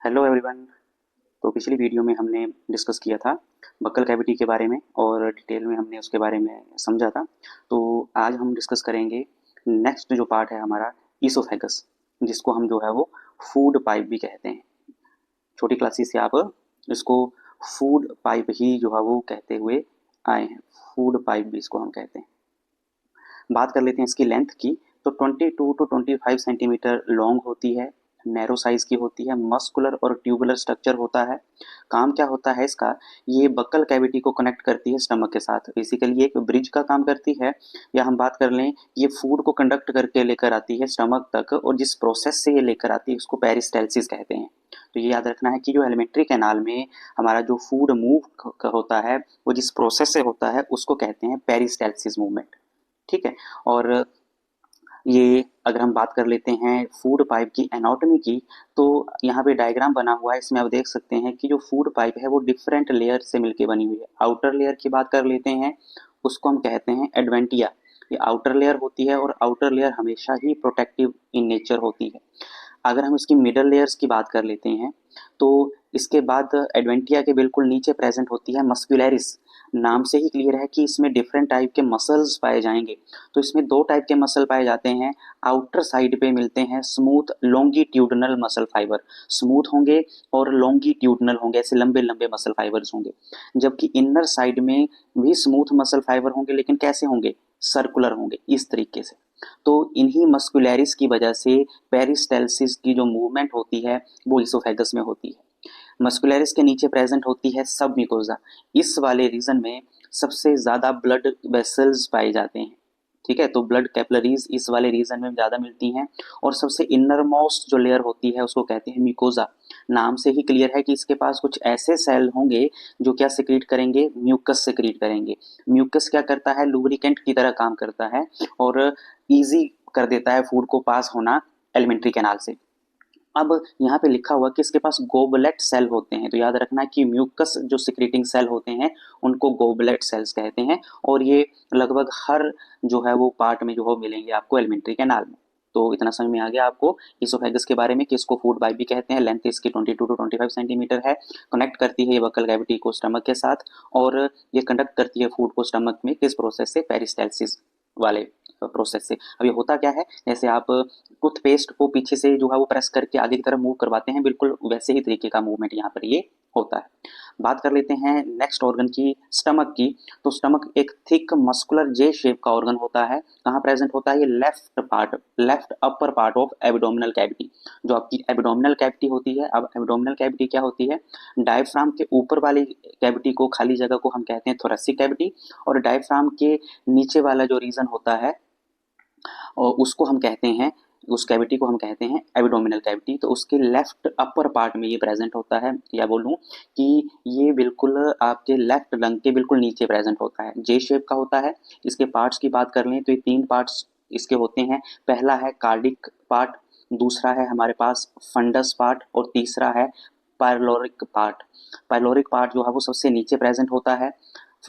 Hello everyone. तो पिछली video में हमने डिस्कस किया था बक्कल कैविटी के बारे में और डिटेल में हमने उसके बारे में समझा था। तो आज हम डिस्कस करेंगे नेक्स्ट जो पार्ट है हमारा ईसोफेगस, जिसको हम जो है वो फूड पाइप भी कहते हैं। छोटी क्लासेस से आप इसको फूड पाइप ही जो है वो कहते हुए आए हैं। फूड पाइप भी इसको हम कहते हैं। बात कर लेते हैं इसकी लेंथ की। तो 22 टू 25 सेंटीमीटर लॉन्ग होती है, नैरो साइज की होती है, मस्कुलर और ट्यूबुलर स्ट्रक्चर होता है। काम क्या होता है इसका? ये बक्कल कैविटी को कनेक्ट करती है स्टमक के साथ। बेसिकली एक ब्रिज का काम करती है, या हम बात कर लें ये फूड को कंडक्ट करके लेकर आती है स्टमक तक, और जिस प्रोसेस से ये लेकर आती है उसको पेरिस्टाल्सिस कहते हैं। तो ये याद रखना है कि जो एलिमेंट्री कैनाल में हमारा जो फूड मूव होता है वो जिस प्रोसेस से होता है उसको कहते हैं पेरिस्टाल्सिस मूवमेंट। ठीक है। और ये अगर हम बात कर लेते हैं फूड पाइप की एनाटॉमी की, तो यहाँ पे डायग्राम बना हुआ है, इसमें आप देख सकते हैं कि जो फूड पाइप है वो डिफरेंट लेयर से मिलकर बनी हुई है। आउटर लेयर की बात कर लेते हैं, उसको हम कहते हैं एडवेंटिया। ये आउटर लेयर होती है और आउटर लेयर हमेशा ही प्रोटेक्टिव इन नेचर होती है। अगर हम इसकी मिडल लेयर्स की बात कर लेते हैं, तो इसके बाद एडवेंटिया के बिल्कुल नीचे प्रेजेंट होती है मस्कुलरिस। नाम से ही क्लियर है कि इसमें डिफरेंट टाइप के मसल्स पाए जाएंगे। तो इसमें दो टाइप के मसल पाए जाते हैं। आउटर साइड पे मिलते हैं smooth longitudinal muscle fibre, smooth होंगे और लॉन्गिट्यूडनल होंगे, ऐसे लंबे लंबे मसल फाइबर्स होंगे। जबकि इनर साइड में भी स्मूथ मसल फाइबर होंगे, लेकिन कैसे होंगे? सर्कुलर होंगे, इस तरीके से। तो इन्हीं मस्कुलरिस की वजह से पेरिस्टाल्सिस की जो मूवमेंट होती है वो इसोफेगस में होती है। मस्कुलरिस के नीचे प्रेजेंट होती है सब म्यूकोजा। इस वाले रीजन में सबसे ज्यादा ब्लड वेसल्स पाए जाते हैं। ठीक है, तो ब्लड कैपिलरीज इस वाले रीजन में ज्यादा मिलती हैं। और सबसे इनर मोस्ट जो लेयर होती है उसको कहते हैं म्यूकोजा। नाम से ही क्लियर है कि इसके पास कुछ ऐसे सेल होंगे जो क्या सिक्रीट करेंगे? म्यूकस सिक्रीट करेंगे। म्यूकस क्या करता है? लुब्रिकेंट की तरह काम करता है और इजी कर देता है फूड को पास होना एलिमेंट्री कैनाल से। अब यहाँ पे लिखा हुआ कि इसके पास गोबलेट सेल होते हैं, तो याद रखना है कि म्यूकस जो सिक्रेटिंग सेल होते हैं उनको गोबलेट सेल्स कहते हैं। और ये लगभग हर जो है वो पार्ट में जो हो मिलेंगे आपको एलिमेंट्री कैनाल में। तो इतना समझ में आ गया आपको इसोफेगस के बारे में कि इसको फूड पाइप भी कहते हैं। लेंथ इसकी 22 टू 25 सेंटीमीटर है। कनेक्ट करती है ये बक्कल कैविटी को स्टमक के साथ, और ये कंडक्ट करती है फूड को स्टमक में किस प्रोसेस से? पेरिस्टाल्सिस वाले प्रोसेस से। अब ये होता क्या है, जैसे आप टूथपेस्ट को पीछे से जो है वो प्रेस करके आगे की तरफ मूव करवाते हैं, बिल्कुल वैसे ही तरीके का मूवमेंट यहाँ पर ये होता है। बात कर लेते हैं नेक्स्ट ऑर्गन की, स्टमक की। तो स्टमक एक थिक मस्कुलर जे शेप का ऑर्गन होता है। कहाँ प्रेजेंट होता है? ये left part, left upper part of abdominal cavity. जो आपकी एब्डोमिनल कैविटी होती है, अब एब्डोमिनल कैविटी क्या होती है? डायफ्राम के ऊपर वाली कैविटी को, खाली जगह को हम कहते हैं थोरेसिक कैविटी, और डायफ्राम के नीचे वाला जो रीजन होता है और उसको हम कहते हैं, उस कैविटी को हम कहते हैं एब्डोमिनल कैविटी। तो उसके लेफ्ट अपर पार्ट में ये प्रेजेंट होता है, या बोलूं कि ये बिल्कुल आपके लेफ्ट लंग के बिल्कुल नीचे प्रेजेंट होता है। जे शेप का होता है। इसके पार्ट्स की बात कर लें तो ये तीन पार्ट्स इसके होते हैं। पहला है कार्डिक पार्ट, दूसरा है हमारे पास फंडस पार्ट, और तीसरा है पायलोरिक पार्ट। पायलोरिक पार्ट जो है वो सबसे नीचे प्रेजेंट होता है।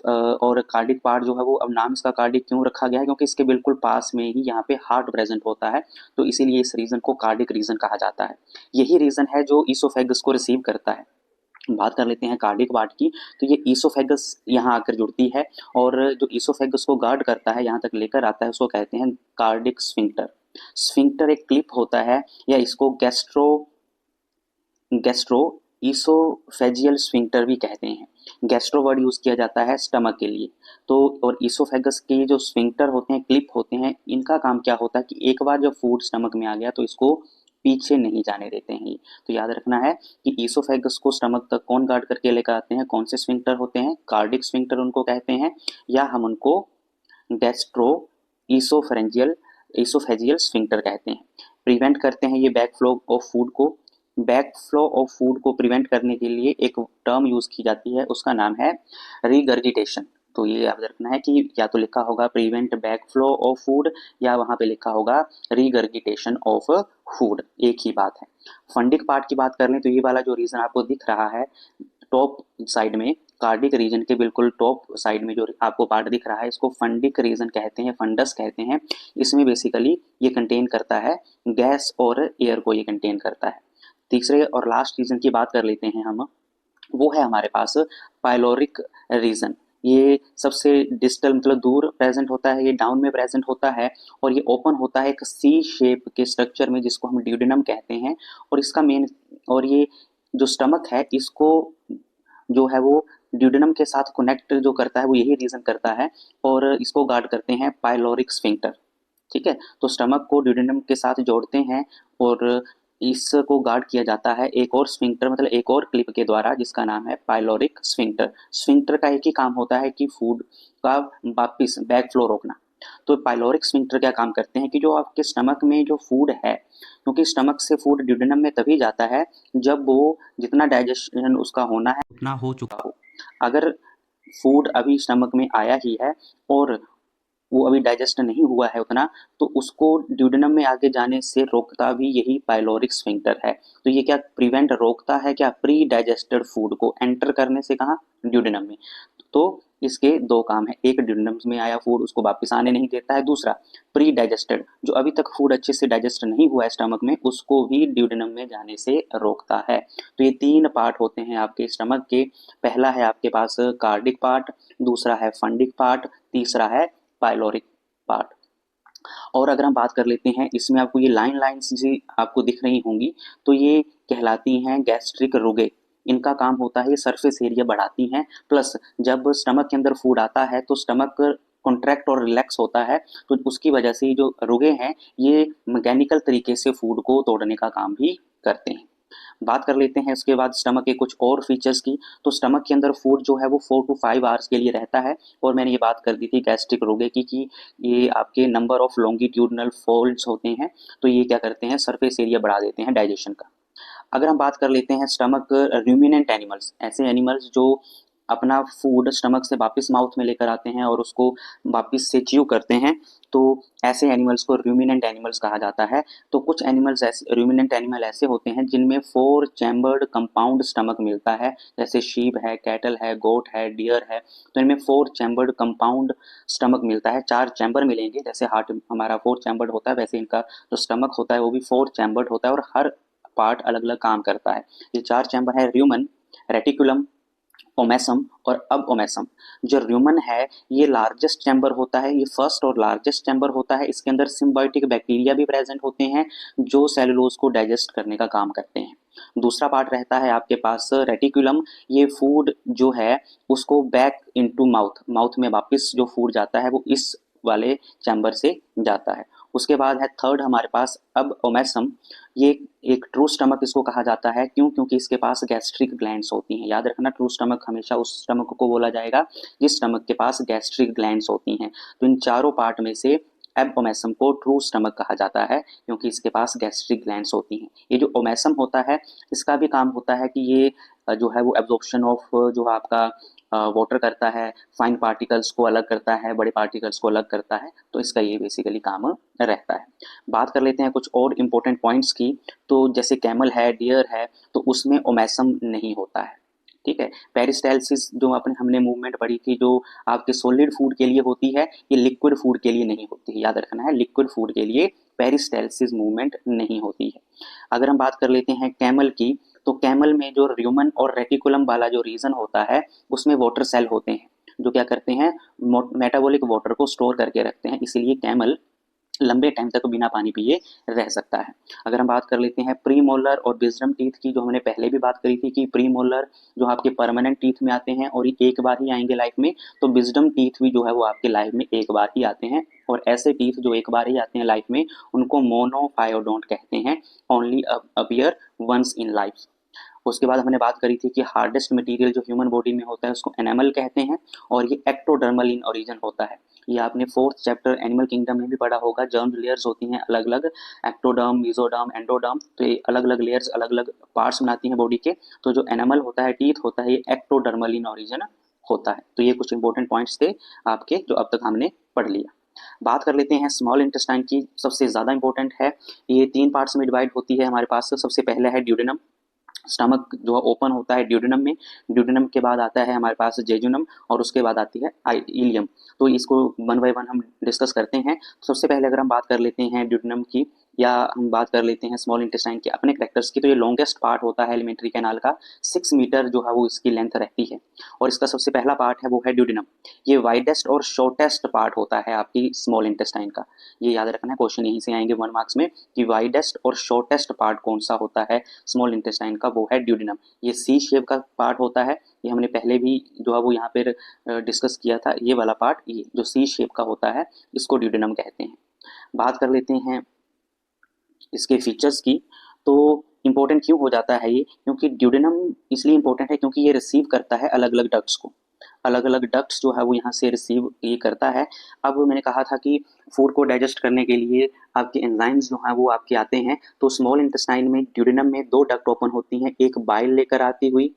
और कार्डिक पार्ट जो है वो, अब नाम इसका कार्डिक क्यों रखा गया है? क्योंकि इसके बिल्कुल पास में ही यहाँ पे हार्ट प्रेजेंट होता है, तो इसीलिए इस रीजन को कार्डिक रीजन कहा जाता है। यही रीजन है जो ईसोफेगस को रिसीव करता है। बात कर लेते हैं कार्डिक पार्ट की। तो ये ईसोफेगस यहाँ आकर जुड़ती है, और जो ईसोफेगस को गार्ड करता है, यहाँ तक लेकर आता है, उसको कहते हैं कार्डिक स्फिंक्टर। स्फिंक्टर एक क्लिप होता है, या इसको गैस्ट्रो गैस्ट्रो ईसोफेजियल स्फिंक्टर भी कहते हैं। गैस्ट्रो वर्ड यूज किया जाता है स्टमक के लिए। तो और ईसोफेगस के जो स्फिंक्टर होते हैं, क्लिप होते हैं, इनका काम क्या होता है कि एक बार जब फूड स्टमक में आ गया तो इसको पीछे नहीं जाने देते हैं। तो याद रखना है कि ईसोफेगस को स्टमक तक कौन गार्ड करके लेकर आते हैं? कौन से स्फिंक्टर होते हैं? कार्डिक स्फिंक्टर उनको कहते हैं, या हम उनको गैस्ट्रो ईसोफेरेंजियल ईसोफेजियल स्फिंक्टर कहते हैं। प्रिवेंट करते हैं ये बैक फ्लो ऑफ फूड को। बैक फ्लो ऑफ फूड को प्रिवेंट करने के लिए एक टर्म यूज की जाती है, उसका नाम है रिगर्जिटेशन। तो ये याद रखना है कि या तो लिखा होगा prevent back flow of food, या वहां पे लिखा होगा रिगर्जिटेशन ऑफ फूड, एक ही बात है। फंडिक पार्ट की बात कर लें तो ये वाला जो रीजन आपको दिख रहा है टॉप साइड में, कार्डिक रीजन के बिल्कुल टॉप साइड में जो आपको पार्ट दिख रहा है, इसको फंडिक रीजन कहते हैं, फंडस कहते हैं। इसमें बेसिकली ये कंटेन करता है गैस और एयर को ये कंटेन करता है। तीसरे और लास्ट रीजन की बात कर लेते हैं हम, वो है हमारे पास पाइलोरिक रीजन। ये सबसे डिस्टल मतलब दूर प्रेजेंट होता है, ये डाउन में प्रेजेंट होता है और ये ओपन होता है एक सी शेप के स्ट्रक्चर में जिसको हम ड्यूडेनम कहते हैं। और इसका मेन और ये जो स्टमक है इसको जो है वो ड्यूडेनम के साथ कनेक्ट जो करता है वो यही रीजन करता है और इसको गार्ड करते हैं पाइलोरिक स्फिंक्टर। ठीक है, तो स्टमक को ड्यूडेनम के साथ जोड़ते हैं और इसको गार्ड किया जाता है एक और स्फिंक्टर मतलब एक और क्लिप के द्वारा जिसका नाम है पाइलोरिक स्फिंक्टर। स्फिंक्टर का एक ही काम होता है कि फूड का वापिस बैक फ्लो रोकना। तो पाइलोरिक स्फिंक्टर क्या काम करते हैं कि जो आपके स्टमक में जो फूड है, क्योंकि स्टमक से फूड ड्यूडेनम में तभी जाता है जब वो जितना डाइजेशन उसका होना है उतना हो चुका हो। अगर फूड अभी स्टमक में आया ही है और वो अभी डाइजेस्ट नहीं हुआ है उतना, तो उसको ड्यूडेनम में आगे जाने से रोकता भी यही पाइलोरिक स्फिंक्टर है। तो ये क्या प्रिवेंट रोकता है क्या प्री डाइजेस्टेड फूड को एंटर करने से, कहाँ, ड्यूडेनम में। तो इसके दो काम है, एक ड्यूडेनम में आया फूड उसको वापस आने नहीं देता है, दूसरा प्री डाइजेस्टेड जो अभी तक फूड अच्छे से डाइजेस्ट नहीं हुआ है स्टमक में उसको भी ड्यूडेनम में जाने से रोकता है। तो ये तीन पार्ट होते हैं आपके स्टमक के। पहला है आपके पास कार्डिक पार्ट, दूसरा है फंडिक पार्ट, तीसरा है पाइलोरिक पार्ट। और अगर हम बात कर लेते हैं इसमें आपको ये लाइन्स जी आपको दिख रही होंगी, तो ये कहलाती हैं गैस्ट्रिक रुगे। इनका काम होता है ये सरफेस एरिया बढ़ाती हैं, प्लस जब स्टमक के अंदर फूड आता है तो स्टमक कॉन्ट्रैक्ट और रिलैक्स होता है, तो उसकी वजह से जो रुगे हैं ये मैकेनिकल तरीके से फूड को तोड़ने का काम भी करते हैं। बात कर लेते हैं इसके बाद स्टमक के कुछ और फीचर्स की। तो स्टमक के अंदर फूड जो है वो 4 to 5 आवर्स के लिए रहता है। और मैंने ये बात कर दी थी गैस्ट्रिक रोगे की कि ये आपके नंबर ऑफ लॉन्गिट्यूडनल फोल्ड्स होते हैं, तो ये क्या करते हैं सरफेस एरिया बढ़ा देते हैं डाइजेशन का। अगर हम बात कर लेते हैं स्टमक रूमिनेंट एनिमल्स, ऐसे एनिमल्स जो अपना फूड स्टमक से वापस माउथ में लेकर आते हैं और उसको वापस से च्यू करते हैं, तो ऐसे एनिमल्स को रूमिनेंट एनिमल्स कहा जाता है। तो कुछ एनिमल्स ऐसे रूमिनेंट एनिमल ऐसे होते हैं जिनमें 4 चैम्बर्ड कंपाउंड स्टमक मिलता है, जैसे शीप है, कैटल है, गोट है, डियर है। तो इनमें 4 चैम्बर्ड कंपाउंड स्टमक मिलता है, 4 चैम्बर मिलेंगे, जैसे हार्ट हमारा 4 चैम्बर्ड होता है वैसे इनका जो स्टमक होता है वो भी 4 चैम्बर्ड होता है और हर पार्ट अलग अलग काम करता है। ये 4 चैम्बर है र्यूमन, रेटिकुलम, ओमेसम और अब ओमेसम। जो र्यूमन है ये लार्जेस्ट चैम्बर होता है, ये फर्स्ट और लार्जेस्ट चैम्बर होता है। इसके अंदर सिम्बायोटिक बैक्टीरिया भी प्रेजेंट होते हैं जो सेलुलोज को डाइजेस्ट करने का काम करते हैं। दूसरा पार्ट रहता है आपके पास रेटिकुलम, ये फूड जो है उसको बैक इनटू माउथ में वापस जो फूड जाता है वो इस वाले चैम्बर से जाता है। उसके बाद है थर्ड हमारे पास अब ओमेसम, ये एक ट्रू स्टमक इसको कहा जाता है। क्यों? क्योंकि इसके पास गैस्ट्रिक ग्लैंड्स होती हैं। याद रखना ट्रू स्टमक हमेशा उस स्टमक को बोला जाएगा जिस स्टमक के पास गैस्ट्रिक ग्लैंड्स होती हैं। तो इन चारों पार्ट में से एब ओमेसम को ट्रू स्टमक कहा जाता है क्योंकि इसके पास गैस्ट्रिक ग्लैंड्स होती हैं। ये जो ओमेसम होता है इसका भी काम होता है कि ये जो है वो एब्जॉर्प्शन ऑफ जो आपका वाटर करता है, फाइन पार्टिकल्स को अलग करता है, बड़े पार्टिकल्स को अलग करता है, तो इसका ये बेसिकली काम रहता है। बात कर लेते हैं कुछ और इम्पोर्टेंट पॉइंट्स की। तो जैसे कैमल है, डियर है, तो उसमें ओमेसम नहीं होता है। ठीक है, पेरिस्टालसिस जो हमने मूवमेंट पढ़ी थी जो आपके सॉलिड फूड के लिए होती है, ये लिक्विड फूड के लिए नहीं होती है। याद रखना है लिक्विड फूड के लिए पेरिस्टालसिस मूवमेंट नहीं होती है। अगर हम बात कर लेते हैं कैमल की, तो कैमल में जो र्यूमन और रेटिकुलम वाला जो रीजन होता है उसमें वाटर सेल होते हैं जो क्या करते हैं मेटाबॉलिक वाटर को स्टोर करके रखते हैं, इसीलिए कैमल लंबे टाइम तक बिना पानी पिए रह सकता है। अगर हम बात कर लेते हैं प्री मोलर और विजडम टीथ की, जो हमने पहले भी बात करी थी कि प्री मोलर जो आपके परमानेंट टीथ में आते हैं और ये एक बार ही आएंगे लाइफ में, तो विजडम टीथ भी जो है वो आपके लाइफ में एक बार ही आते हैं। और ऐसे टीथ जो एक बार ही आते हैं लाइफ में उनको मोनोफायोडोंट कहते हैं, only appear once in life. उसके बाद हमने बात करी थी कि हार्डेस्ट मटेरियल जो ह्यूमन बॉडी में होता है उसको एनामल कहते हैं और ये एक्टोडर्मल इन ओरिजिन होता है। ये आपने 4th चैप्टर एनिमल किंगडम में भी पढ़ा होगा। जर्म लेयर्स होती हैं अलग अलग, एक्टोडर्म, मेसोडर्म, एंडोडर्म, तो ये अलग अलग लेयर्स अलग अलग पार्ट्स बनाती हैं बॉडी के। तो जो एनिमल होता है, टीथ होता है, ये एक्टोडर्मल इन ओरिजिन होता है। तो ये कुछ इंपॉर्टेंट पॉइंट्स थे आपके जो अब तक हमने पढ़ लिया। बात कर लेते हैं स्मॉल इंटेस्टाइन की, सबसे ज़्यादा इंपॉर्टेंट है। ये 3 पार्ट्स में डिवाइड होती है हमारे पास। सबसे पहले है ड्यूडेनम, स्टमक जो ओपन होता है ड्यूडेनम में। ड्यूडेनम के बाद आता है हमारे पास जेजुनम और उसके बाद आती है इलियम। तो इसको वन बाय वन हम डिस्कस करते हैं। सबसे पहले अगर हम बात कर लेते हैं ड्यूडेनम की, या हम बात कर लेते हैं स्मॉल इंटेस्टाइन के अपने कैरेक्टर्स की, तो ये लॉन्गेस्ट पार्ट होता है एलिमेंट्री कैनाल का, 6 मीटर जो है वो इसकी लेंथ रहती है। और इसका सबसे पहला पार्ट है वो है ड्यूडेनम। ये वाइडेस्ट और शॉर्टेस्ट पार्ट होता है आपकी स्मॉल इंटेस्टाइन का। ये याद रखना है, क्वेश्चन यहीं से आएंगे 1 मार्क्स में कि वाइडेस्ट और शॉर्टेस्ट पार्ट कौन सा होता है स्मॉल इंटेस्टाइन का, वो है ड्यूडेनम। ये सी शेप का पार्ट होता है, ये हमने पहले भी जो है वो यहाँ पर डिस्कस किया था। ये वाला पार्ट, ये जो सी शेप का होता है, इसको ड्यूडेनम कहते हैं। बात कर लेते हैं इसके फीचर्स की। तो इम्पोर्टेंट क्यों हो जाता है ये, क्योंकि ड्यूडेनम इसलिए इम्पोर्टेंट है क्योंकि ये रिसीव करता है अलग अलग डक्ट्स को। अलग अलग डक्ट्स जो है वो यहाँ से रिसीव ये करता है। अब मैंने कहा था कि फूड को डाइजेस्ट करने के लिए आपके एंजाइम्स जो हैं वो आपके आते हैं, तो स्मॉल इंटेस्टाइन में ड्यूडेनम में 2 डक्ट ओपन होती हैं, एक बाइल लेकर आती हुई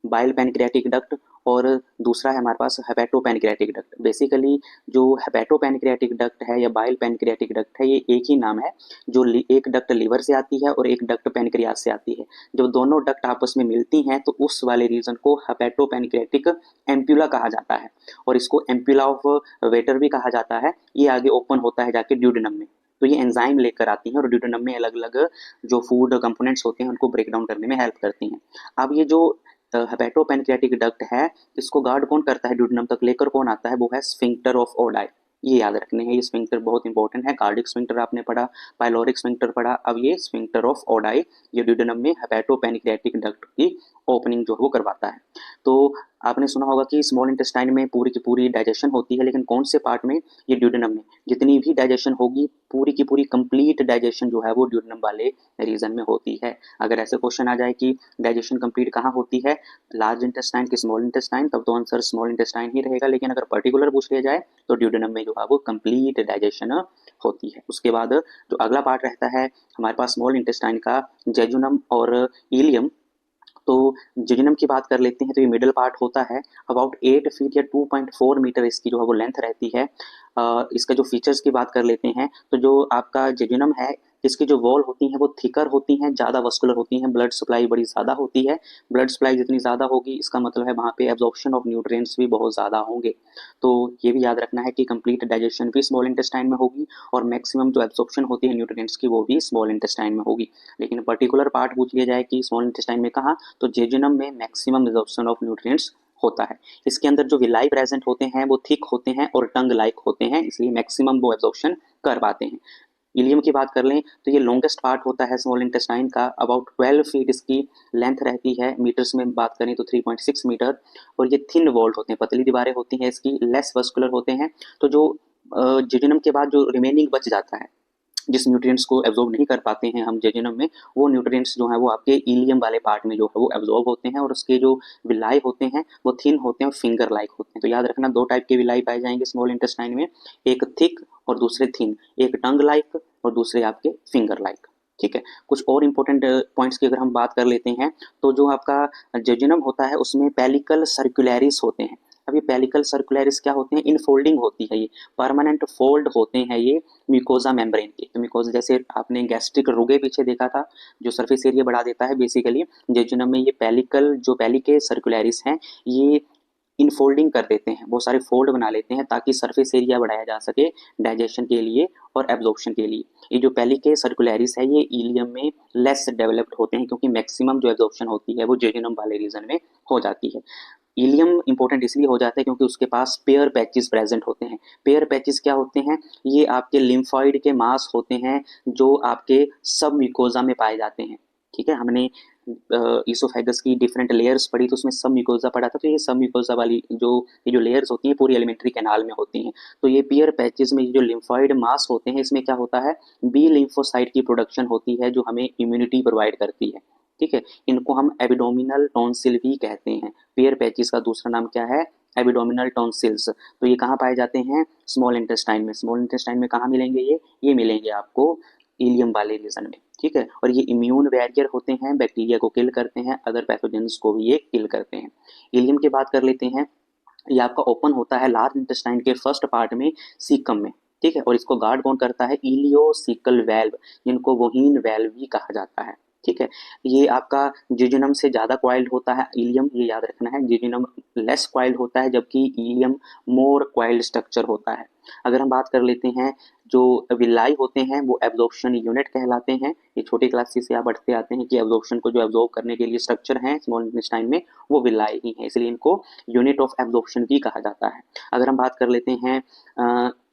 बाइल पैनक्रियाटिक डक्ट, और दूसरा है हमारे पास हेपेटो पैनक्रियाटिक डक्ट। बेसिकली जो हेपेटो पैनक्रियाटिक डक्ट है या बाइल पैनक्रियाटिक डक्ट है, ये एक ही नाम है। जो एक डक्ट लीवर से आती है और एक डक्ट पैनक्रियास से आती है। जब दोनों डक्ट आपस में मिलती हैं तो उस वाले रीजन को हेपेटो पैनक्रियाटिक एम्प्यूला कहा जाता है, और इसको एम्प्यूला ऑफ वेटर भी कहा जाता है। ये आगे ओपन होता है जाके ड्यूडेनम में। तो ये एंजाइम लेकर आती हैं और ड्यूडेनम में अलग अलग जो फूड कंपोनेंट्स होते हैं उनको ब्रेक डाउन करने में हेल्प करती हैं। अब ये जो हेपेटो पैनक्रियाटिक डक्ट है, इसको गार्ड कौन करता है, ड्यूडेनम तक लेकर कौन आता है, वो है स्फिंक्टर ऑफ ओडाई। ये याद रखने हैं, ये स्फिंक्टर बहुत इंपॉर्टेंट है। कार्डिक स्फिंक्टर आपने पढ़ा, पाइलोरिक स्फिंक्टर पढ़ा, अब ये स्फिंक्टर ऑफ ओडाई ये ड्यूडेनम में हेपेटो पैनक्रियाटिक डक्ट की ओपनिंग जो है वो करवाता है। तो आपने सुना होगा कि स्मॉल इंटेस्टाइन में पूरी की पूरी डाइजेशन होती है, लेकिन कौन से पार्ट में, ये ड्यूडेनम में। जितनी भी डाइजेशन होगी पूरी की पूरी कंप्लीट डाइजेशन जो है वो ड्यूडेनम वाले रीजन में होती है। अगर ऐसे क्वेश्चन आ जाए कि डाइजेशन कंप्लीट कहाँ होती है, लार्ज इंटेस्टाइन की स्मॉल इंटेस्टाइन, तब तो आंसर स्मॉल इंटेस्टाइन ही रहेगा। लेकिन अगर पर्टिकुलर पूछ लिया जाए तो ड्यूडेनम में जो है वो कंप्लीट डाइजेशन होती है। उसके बाद जो अगला पार्ट रहता है हमारे पास स्मॉल इंटेस्टाइन का, जेजुनम और इलियम। तो जेजुनम की बात कर लेते हैं, तो ये मिडल पार्ट होता है। अबाउट 8 फीट या 2.4 मीटर इसकी जो है वो लेंथ रहती है। इसका जो फीचर्स की बात कर लेते हैं, तो जो आपका जेजुनम है, इसकी जो वॉल होती हैं वो थिकर होती हैं, ज़्यादा वस्कुलर होती हैं, ब्लड सप्लाई बड़ी ज़्यादा होती है। ब्लड सप्लाई जितनी ज़्यादा होगी इसका मतलब है वहाँ पे एब्जॉर्प्शन ऑफ न्यूट्रिएंट्स भी बहुत ज़्यादा होंगे। तो ये भी याद रखना है कि कंप्लीट डाइजेशन भी स्मॉल इंटेस्टाइन में होगी, और मैक्सिमम जो एब्जॉर्प्शन होती है न्यूट्रिएंट्स की वो भी स्मॉल इंटेस्टाइन में होगी। लेकिन पर्टिकुलर पार्ट पूछ लिया जाए कि स्मॉल इंटेस्टाइन में कहाँ, तो जेजुनम में मैक्सिमम एब्जॉर्प्शन ऑफ न्यूट्रिएंट्स होता है। इसके अंदर जो विलाई प्रेजेंट होते हैं वो थिक होते हैं और टंग लाइक होते हैं, इसलिए मैक्सिमम वो एब्जॉर्प्शन कर पाते हैं। इलियम की बात कर लें तो ये लॉन्गेस्ट पार्ट होता है स्मॉल इंटेस्टाइन का। अबाउट 12 फीट इसकी लेंथ रहती है, मीटर्स में बात करें तो 3.6 मीटर। और ये थिन वॉल्ड होते हैं, पतली दीवारें होती हैं इसकी, लेस वस्कुलर होते हैं। तो जो जेजुनम के बाद जो रिमेनिंग बच जाता है, जिस न्यूट्रिएंट्स को एब्जॉर्ब नहीं कर पाते हैं हम जेजुनम में, वो न्यूट्रिएंट्स जो हैं वो आपके इलियम वाले पार्ट में जो है वो एब्जॉर्ब होते हैं, और उसके जो विलाई होते हैं वो थिन होते हैं और फिंगर लाइक होते हैं। तो याद रखना 2 टाइप के विलाई पाए जाएंगे स्मॉल इंटेस्टाइन में, एक थिक और दूसरे थिन, एक टंग लाइक और दूसरे आपके फिंगर लाइक। ठीक है, कुछ और इंपॉर्टेंट पॉइंट्स की अगर हम बात कर लेते हैं, तो जो आपका जेजुनम होता है उसमें पेलिकल सर्कुलरिस होते हैं। अब ये पेलिकल सर्कुलरिस क्या होते हैं, इनफोल्डिंग होती है, ये परमानेंट फोल्ड होते हैं ये म्यूकोजा मेम्ब्रेन के। तो म्यूकोजा जैसे आपने गैस्ट्रिक रुगे पीछे देखा था जो सरफेस एरिया बढ़ा देता है, बेसिकली जेजुनम में ये पेलिकल जो पेलिके सर्कुलरिस हैं ये इनफोल्डिंग कर देते हैं, बहुत सारे फोल्ड बना लेते हैं ताकि सरफेस एरिया बढ़ाया जा सके डाइजेशन के लिए और एब्जॉर्प्शन के लिए। ये जो पेलिके सर्कुलरिस है ये इलियम में लेस डेवलप्ड होते हैं, क्योंकि मैक्सिमम जो एब्जॉर्प्शन होती है वो जेजुनम वाले रीजन में हो जाती है। इलियम इंपॉर्टेंट इसलिए हो जाता है क्योंकि उसके पास पेयर पैचेस प्रेजेंट होते हैं। पेयर पैचेस क्या होते हैं, ये आपके लिम्फॉइड के मास होते हैं जो आपके सब म्यूकोजा में पाए जाते हैं। ठीक है, हमने ईसोफेगस की डिफरेंट लेयर्स पढ़ी तो उसमें सब म्यूकोजा पढ़ा था, तो ये सब म्यूकोजा वाली जो लेयर्स होती हैं पूरी एलिमेंट्री कैनाल में होती हैं। तो ये पेयर पैचेस में जो लिम्फॉइड मास होते हैं इसमें क्या होता है, बी लिम्फोसाइट की प्रोडक्शन होती है जो हमें इम्यूनिटी प्रोवाइड करती है। ठीक है, इनको हम एबिडोमिनल टॉन्सिल भी कहते हैं। पेयर पैचेस का दूसरा नाम क्या है, एबिडोमिनल टॉन्सिल्स। तो ये कहाँ पाए जाते हैं, स्मॉल इंटेस्टाइन में। स्मॉल इंटेस्टाइन में कहाँ मिलेंगे ये मिलेंगे आपको इलियम वाले रीजन में। ठीक है, और ये इम्यून बैरियर होते हैं, बैक्टीरिया को किल करते हैं, अदर पैथोजेंस को भी ये किल करते हैं। इलियम की बात कर लेते हैं, ये आपका ओपन होता है लार्ज इंटेस्टाइन के फर्स्ट पार्ट में, सीकम में। ठीक है, और इसको गार्ड कौन करता है, इलियोसिकल वेल्व, जिनको वोहीन वेल्व भी कहा जाता है। ठीक है, ये आपका जेजुनम से ज़्यादा क्वाइल्ड होता है इलियम, ये याद रखना है। जेजुनम लेस क्वाइल्ड होता है जबकि इलियम मोर क्वाइल्ड स्ट्रक्चर होता है। अगर हम बात कर लेते हैं जो विलाई होते हैं वो एब्जॉर्प्शन यूनिट कहलाते हैं। ये छोटी क्लासेस से आप पढ़ते आते हैं कि एब्जॉर्प्शन को जो एब्जॉर्ब करने के लिए स्ट्रक्चर है स्मॉल इंटेस्टाइन में वो विलाई ही है, इसलिए इनको यूनिट ऑफ एब्जॉर्प्शन भी कहा जाता है। अगर हम बात कर लेते हैं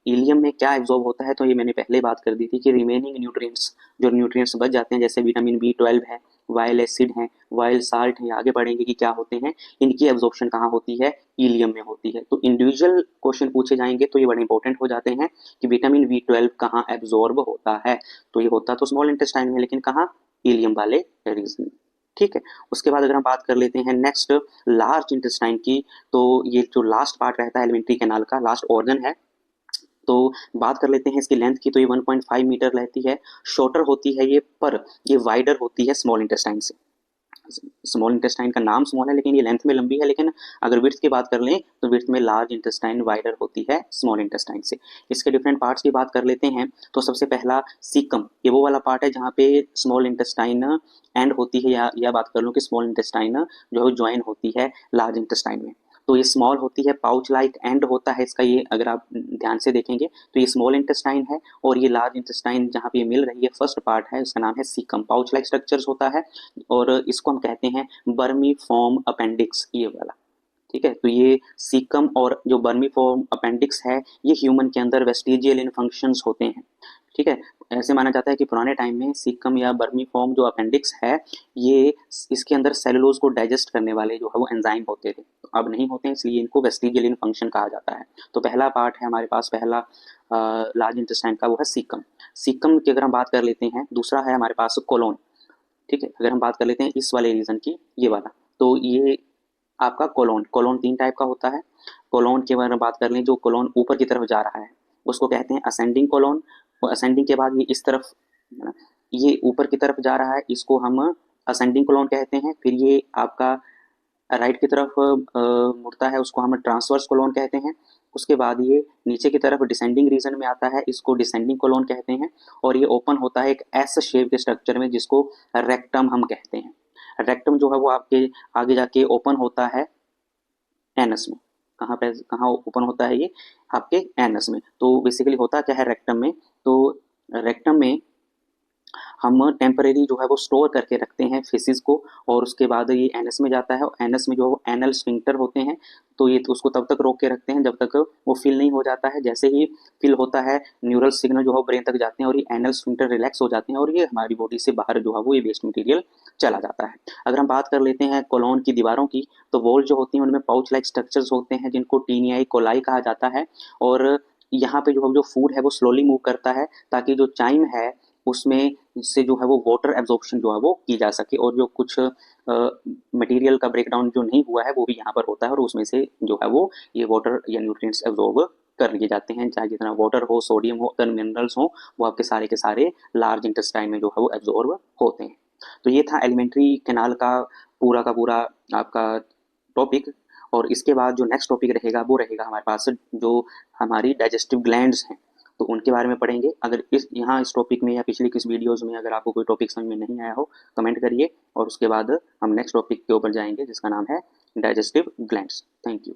इलियम में क्या एब्जॉर्ब होता है, तो ये मैंने पहले बात कर दी थी कि रिमेनिंग न्यूट्रिएंट्स, जो न्यूट्रिएंट्स बच जाते हैं जैसे विटामिन B12 है, वाइल एसिड है, वाइल साल्ट है, आगे बढ़ेंगे कि क्या होते हैं, इनकी एब्जॉर्प्शन कहाँ होती है, इलियम में होती है। तो इंडिविजुअल क्वेश्चन पूछे जाएंगे तो ये बड़े इंपॉर्टेंट हो जाते हैं कि विटामिन B12 कहाँ एब्जॉर्ब होता है, तो ये होता तो स्मॉल इंटेस्टाइन में, लेकिन कहाँ, इलियम वाले रीजन। ठीक है, उसके बाद अगर हम बात कर लेते हैं नेक्स्ट लार्ज इंटेस्टाइन की, तो ये जो लास्ट पार्ट रहता है एलिमेंट्री कैनाल का, लास्ट ऑर्गन है, तो बात कर लेते हैं इसकी लेंथ की, तो ये 1.5 मीटर रहती है, शॉर्टर होती है ये, पर ये वाइडर होती है स्मॉल इंटेस्टाइन से। स्मॉल इंटेस्टाइन का नाम स्मॉल है लेकिन ये लेंथ में लंबी है, लेकिन अगर विड्थ की बात कर लें तो विड्थ में लार्ज इंटेस्टाइन वाइडर होती है स्मॉल इंटेस्टाइन से। इसके डिफरेंट पार्ट्स की बात कर लेते हैं, तो सबसे पहला सीकम, ये वो वाला पार्ट है जहाँ पे स्मॉल इंटेस्टाइन एंड होती है, या बात कर लो कि स्मॉल इंटेस्टाइन जो है ज्वाइन होती है लार्ज इंटेस्टाइन में। तो ये स्मॉल होती है, पाउच लाइक एंड होता है इसका, ये अगर आप ध्यान से देखेंगे तो ये स्मॉल इंटेस्टाइन है, और ये लार्ज इंटेस्टाइन जहाँ पे ये मिल रही है फर्स्ट पार्ट है उसका नाम है सीकम, पाउच लाइक स्ट्रक्चर्स होता है, और इसको हम कहते हैं बर्मी फॉर्म अपेंडिक्स, ये वाला। ठीक है, तो ये सीकम और जो बर्मी फॉर्म अपेंडिक्स है ये ह्यूमन के अंदर वेस्टिजियल इन फंक्शंस होते हैं। ठीक है, ऐसे माना जाता है कि पुराने टाइम में सीकम या बर्मी फॉर्म जो अपेंडिक्स है ये इसके अंदर सेलुलोज को डाइजेस्ट करने वाले जो है वो एंजाइम होते थे, तो अब नहीं होते हैं, इसलिए इनको वेस्टिजियल इन फंक्शन कहा जाता है। तो पहला पार्ट है हमारे पास, पहला लार्ज इंटेस्टाइन का, वो है सीकम। सीकम की अगर हम बात कर लेते हैं, दूसरा है हमारे पास कोलोन। ठीक है, अगर हम बात कर लेते हैं इस वाले रीजन की, ये वाला, तो ये आपका कोलोन, कोलोन 3 टाइप का होता है। कोलोन के बारे में बात कर लें, जो कोलोन ऊपर की तरफ जा रहा है उसको कहते हैं असेंडिंग कोलोन, और असेंडिंग के बाद ये इस तरफ, ये ऊपर की तरफ जा रहा है, इसको हम असेंडिंग कोलोन कहते हैं। फिर ये आपका राइट की तरफ मुड़ता है, उसको हम ट्रांसवर्स कोलोन कहते हैं। उसके बाद ये नीचे की तरफ डिसेंडिंग रीजन में आता है, इसको डिसेंडिंग कोलोन कहते हैं। और ये ओपन होता है एक एस शेप के स्ट्रक्चर में जिसको रेक्टम हम कहते हैं। रेक्टम जो है वो आपके आगे जाके ओपन होता है एनस में। कहाँ पे, कहाँ ओपन होता है ये, आपके एनस में। तो बेसिकली होता क्या है रेक्टम में, तो रेक्टम में हम टेम्परेरी जो है वो स्टोर करके रखते हैं फेसिस को, और उसके बाद ये एनस में जाता है, और एनस में जो एनल स्फिंक्टर होते हैं, तो ये तो उसको तब तक रोक के रखते हैं जब तक वो फिल नहीं हो जाता है। जैसे ही फिल होता है न्यूरल सिग्नल जो है ब्रेन तक जाते हैं और ये एनल स्फिंक्टर रिलैक्स हो जाते हैं, और ये हमारी बॉडी से बाहर जो है वो ये वेस्ट मटेरियल चला जाता है। अगर हम बात कर लेते हैं कोलोन की दीवारों की, तो वॉल जो होती हैं उनमें पाउच लाइक स्ट्रक्चर्स होते हैं जिनको टीनियाई कोलाई कहा जाता है, और यहाँ पे जो फूड है वो स्लोली मूव करता है ताकि जो चाइम है उसमें से जो है वो वाटर एब्जॉर्प्शन जो है वो की जा सके, और जो कुछ मटेरियल का ब्रेकडाउन जो नहीं हुआ है वो भी यहाँ पर होता है, और उसमें से जो है वो ये वाटर या न्यूट्रिएंट्स एब्जॉर्ब कर लिए जाते हैं। चाहे जितना वाटर हो, सोडियम हो, अदर मिनरल्स हो, वो आपके सारे के सारे लार्ज इंटेस्टाइन में जो है वो एब्जॉर्ब होते हैं। तो ये था एलिमेंट्री कैनाल का पूरा आपका टॉपिक। और इसके बाद जो नेक्स्ट टॉपिक रहेगा वो रहेगा हमारे पास जो हमारी डाइजेस्टिव ग्लैंड्स हैं, तो उनके बारे में पढ़ेंगे। अगर इस टॉपिक में या पिछली किस वीडियोस में अगर आपको कोई टॉपिक समझ में नहीं आया हो, कमेंट करिए, और उसके बाद हम नेक्स्ट टॉपिक के ऊपर जाएंगे जिसका नाम है डाइजेस्टिव ग्लैंड्स। Thank you.